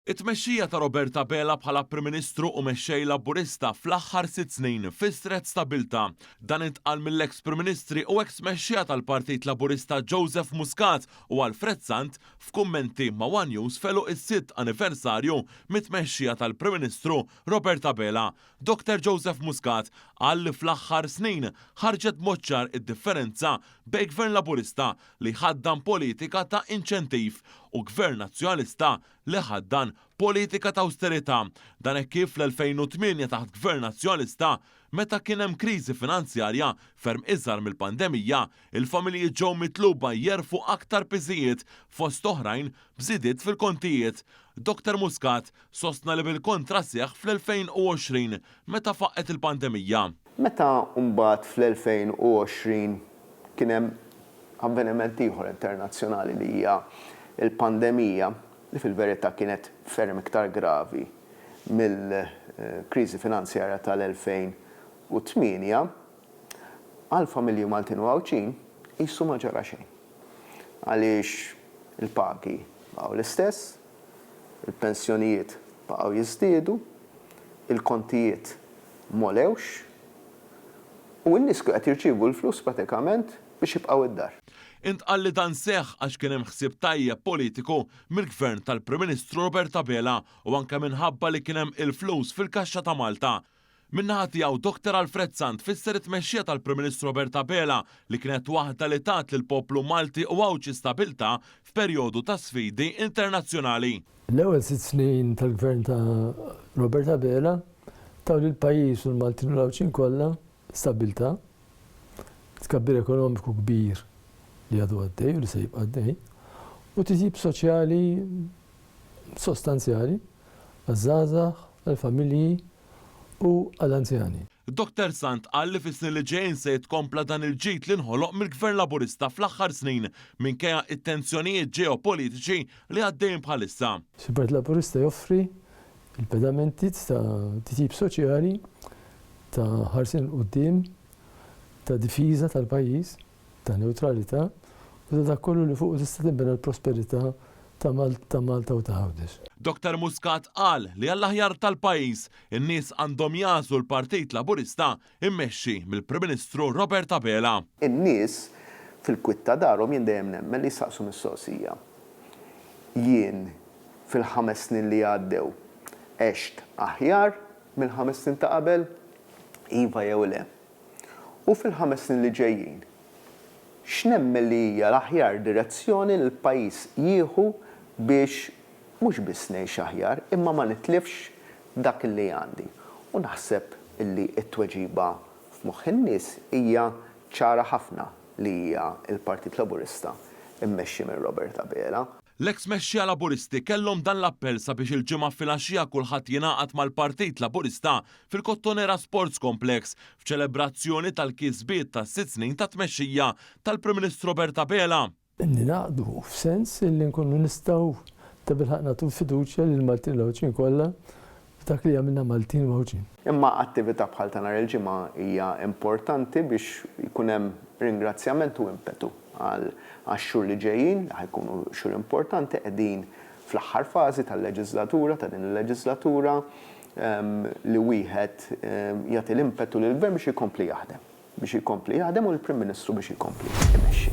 It-tmexxija ta' Roberta Bela bħala Prim Ministru u mexxej Laburista fl-aħħar 6 snin fistret stabilta. Dan intqal mill-eks Prim Ministri u eks mexxija tal-Partit Laburista Joseph Muscat u Alfred Sant f'kummenti ma' One News felu is-sitt anniversarju mit-tmexxija tal-Prim Ministru Roberta Bela. Dr. Joseph Muscat qal li fl-aħħar snin ħarġet moċċar id-differenza bejn Gvern Laburista li ħaddan politika ta' inċentiv u Gvern Nazzjonalista li ħaddan politika ta' austerità. Dan hekk kif l-2008 taħt Gvern Nazzjonalista meta kien hemm kriżi finanzjarja ferm iżgħar mill-pandemija, il-familji ġew mitluba jerfu aktar piżijiet fost oħrajn bżidiet fil-kontijiet. Dr. Muscat sostna li bil-kontra seħħ fl-2020 meta faqqet il-pandemija. Meta mbagħad fl-2020 kien hemm avveniment ieħor internazzjonali li hija il-pandemija li fil-verità kienet ferm iktar gravi mill-kriżi finanzjarja tal-2008, għal-familji Maltin u Għawċin jissu ma ġara xejn. Għaliex il-pagi baqgħu l-istess, il-pensjonijiet baqgħu jiżdiedu, il-kontijiet molewx u n-nies qed jirċievu l-flus pratikament biex jibqgħu id-dar. Intqal li dan seħħ għax kien hemm ħsieb tajjeb politiku mill-Gvern tal-Prim Ministru Roberta Bela u anke minħabba li kien hemm il-flus fil-Kaxxa ta' Malta. Min-naħa tiegħu Dr. Alfred Sant fisser it-tmexxija tal-Prim Ministru Roberta Bela li kienet waħda li tat lill-poplu Malti u Għawċi stabilta f'perjodu ta' sfidi internazzjonali. L-ewwel 6 snin tal-Gvern ta' Roberta Bela taw lill-pajjiż u l-Maltin u l-Għawċin kollha stabilta, tkabbir ekonomiku kbir li għadu għaddej u li se jibqa' għaddej, u titjib soċjali sostanzjali għaż-żgħażagħ, għall-familji u għall-anzjani. Dr. Sant qal li fis-snin li ġejjin se jitkompla dan il-ġid li nħoloq mill-Gvern Laburista fl-aħħar snin minkejja it-tensjonijiet ġeopolitiċi li għaddejjin bħalissa. Il-Partit Laburista joffri il-pedamenti ta' titjib soċjali, ta' ħarsin quddiem, ta' difiża tal-pajjiż, ta' neutralità u ta' dak kollu li fuq tista' tinbena l-prosperità ta' Malta u ta' Għawdex. Dr. Muscat qal li għall-aħjar tal-pajjiż in-nies għandhom jażlu l-Partit Laburista immexxi mill-Prim Ministru Roberta Bela. In-nies fil-kwitta darhom jien dejjem nemmen li saqsu mis-soqsija. Jien fil-5 snin li għaddew għext aħjar mill-5 snin ta' qabel, iva jew le. U fil-5 snin li ġejjin, x'nemmen li hija l-aħjar direzzjoni li l-pajjiż jieħu biex mhux biss ngħix aħjar, imma ma nitlifx dak li għandi. U naħseb illi t-tweġiba f'moħħ in-nies hija ċara ħafna li hija l-Partit Laburista immexxi minn Roberta Bela. L-eks mexxija Laburisti kellhom dan l-appell sabiex il-ġimgħa filgħaxija kulħadd jingħaqad mal-Partit Laburista fil-Cottonera Sports Complex f'ċelebrazzjoni tal-kisbiet tas-6 snin ta' tmexxija tal-Prim Ministru Roberta Bela. Ningħaqdu f'sens li nkunu nistgħu ta' bilħaq nagħtu fiduċja lil Maltin u Għawċin kollha f'dak li għamilna Maltin u Għawċin. Imma attività bħal ta' nhar il-ġimgħa hija importanti biex ikun hemm ringrazzjament u impetu għax-xhur li ġejjin, li ħajkunu xhur importanti qegħdin fl-aħħar fażi tal-leġislatura, ta' din il-leġislatura li wieħed jagħti l-impetu lill-Gvern biex ikompli jaħdem u l-Prim Ministru biex ikompli imexxi.